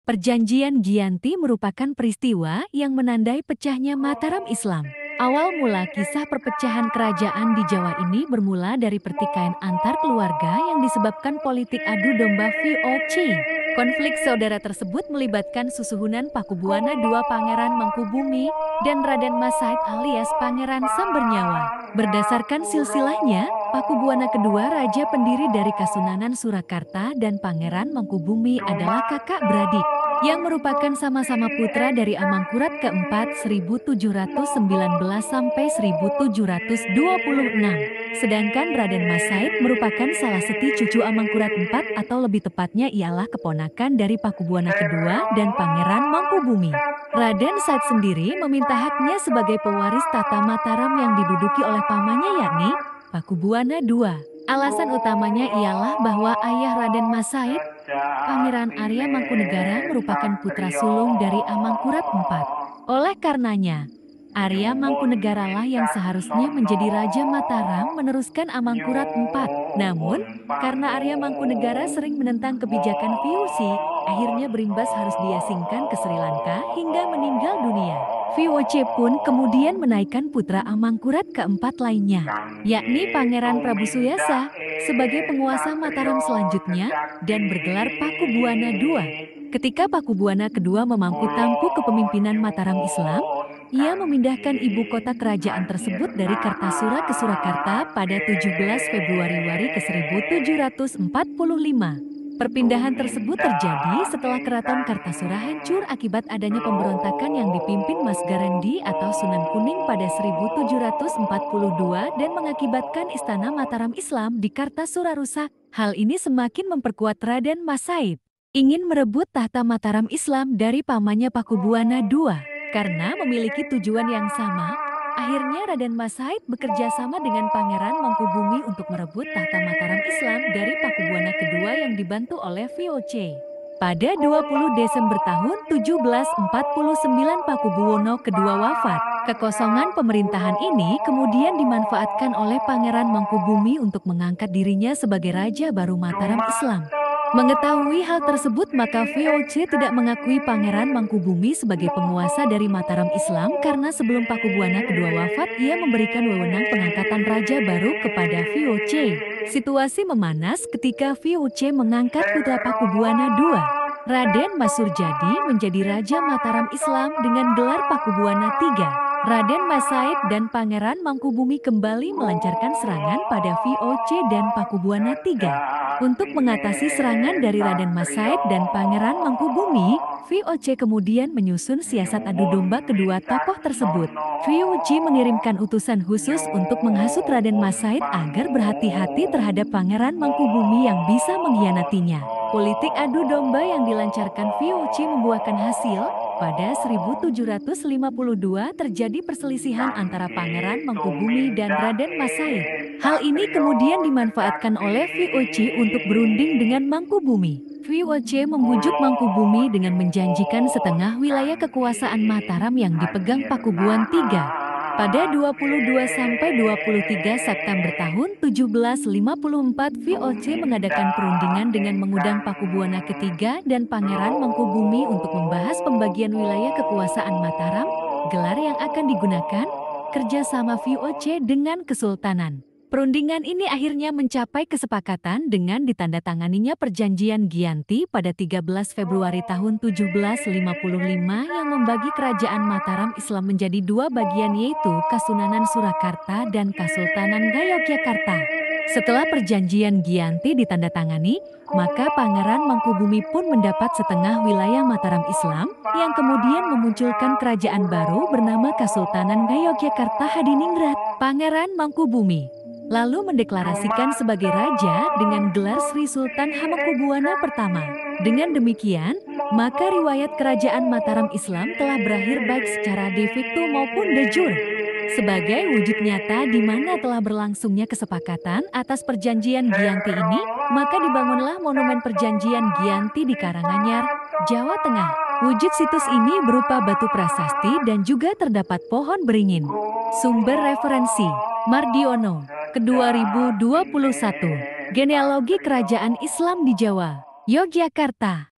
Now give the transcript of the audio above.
Perjanjian Giyanti merupakan peristiwa yang menandai pecahnya Mataram Islam. Awal mula kisah perpecahan kerajaan di Jawa ini bermula dari pertikaian antar keluarga yang disebabkan politik adu domba VOC. Konflik saudara tersebut melibatkan susuhunan Pakubuwana II Pangeran Mangkubumi dan Raden Mas Said alias Pangeran Sambernyawa. Berdasarkan silsilahnya, Pakubuwana II raja pendiri dari Kasunanan Surakarta dan Pangeran Mangkubumi adalah kakak beradik yang merupakan sama-sama putra dari Amangkurat keempat 1719 sampai 1726. Sedangkan Raden Mas Said merupakan salah seti cucu Amangkurat IV atau lebih tepatnya ialah keponakan dari Pakubuwana II dan Pangeran Mangkubumi. Raden Said sendiri meminta haknya sebagai pewaris tata Mataram yang diduduki oleh pamannya yakni Pakubuwana II. Alasan utamanya ialah bahwa ayah Raden Mas Said, Pangeran Arya Mangkunegara merupakan putra sulung dari Amangkurat IV. Oleh karenanya, Arya Mangkunegaralah yang seharusnya menjadi Raja Mataram meneruskan Amangkurat IV. Namun, karena Arya Mangkunegara sering menentang kebijakan VOC, akhirnya berimbas harus diasingkan ke Sri Lanka hingga meninggal dunia. VOC pun kemudian menaikkan putra Amangkurat keempat lainnya, yakni Pangeran Prabu Suyasa, sebagai penguasa Mataram selanjutnya dan bergelar Pakubuwana II. Ketika Pakubuwana II memangku tampuk kepemimpinan Mataram Islam, ia memindahkan ibu kota kerajaan tersebut dari Kartasura ke Surakarta pada 17 Februari ke 1745. Perpindahan tersebut terjadi setelah keraton Kartasura hancur akibat adanya pemberontakan yang dipimpin Mas Garendi atau Sunan Kuning pada 1742 dan mengakibatkan istana Mataram Islam di Kartasura rusak. Hal ini semakin memperkuat Raden Mas Said ingin merebut tahta Mataram Islam dari pamannya Pakubuwana II. Karena memiliki tujuan yang sama, akhirnya Raden Mas Said bekerja sama dengan Pangeran Mangkubumi untuk merebut tahta Mataram Islam dari Pakubuwana II yang dibantu oleh VOC. Pada 20 Desember tahun 1749 Pakubuwono II wafat. Kekosongan pemerintahan ini kemudian dimanfaatkan oleh Pangeran Mangkubumi untuk mengangkat dirinya sebagai Raja baru Mataram Islam. Mengetahui hal tersebut maka VOC tidak mengakui Pangeran Mangkubumi sebagai penguasa dari Mataram Islam karena sebelum Pakubuwana II wafat ia memberikan wewenang pengangkatan raja baru kepada VOC. Situasi memanas ketika VOC mengangkat putra Pakubuwana II, Raden Mas Surjadi menjadi Raja Mataram Islam dengan gelar Pakubuwana III. Raden Mas Said dan Pangeran Mangkubumi kembali melancarkan serangan pada VOC dan Pakubuwana III. Untuk mengatasi serangan dari Raden Mas Said dan Pangeran Mangkubumi, VOC kemudian menyusun siasat adu domba kedua tokoh tersebut. VOC mengirimkan utusan khusus untuk menghasut Raden Mas Said agar berhati-hati terhadap Pangeran Mangkubumi yang bisa mengkhianatinya. Politik adu domba yang dilancarkan VOC membuahkan hasil. Pada 1752 terjadi perselisihan antara Pangeran Mangkubumi dan Raden Mas Said. Hal ini kemudian dimanfaatkan oleh VOC untuk berunding dengan Mangkubumi. VOC membujuk Mangkubumi dengan menjanjikan setengah wilayah kekuasaan Mataram yang dipegang Pakubuwan III. Pada 22 sampai 23 September tahun 1754 VOC mengadakan perundingan dengan mengundang Pakubuwana III dan Pangeran Mangkubumi untuk membahas pembagian wilayah kekuasaan Mataram, gelar yang akan digunakan, kerjasama VOC dengan Kesultanan. Perundingan ini akhirnya mencapai kesepakatan dengan ditandatanganinya Perjanjian Giyanti pada 13 Februari tahun 1755 yang membagi kerajaan Mataram Islam menjadi dua bagian yaitu Kasunanan Surakarta dan Kasultanan Ngayogyakarta. Setelah Perjanjian Giyanti ditandatangani, maka Pangeran Mangkubumi pun mendapat setengah wilayah Mataram Islam yang kemudian memunculkan kerajaan baru bernama Kasultanan Ngayogyakarta Hadiningrat. Pangeran Mangkubumi lalu mendeklarasikan sebagai raja dengan gelar Sri Sultan Hamengkubuwana I. Dengan demikian, maka riwayat kerajaan Mataram Islam telah berakhir baik secara de facto maupun de jure. Sebagai wujud nyata di mana telah berlangsungnya kesepakatan atas Perjanjian Giyanti ini, maka dibangunlah Monumen Perjanjian Giyanti di Karanganyar, Jawa Tengah. Wujud situs ini berupa batu prasasti dan juga terdapat pohon beringin. Sumber referensi Mardiono, ke-2021, Genealogi Kerajaan Islam di Jawa, Yogyakarta.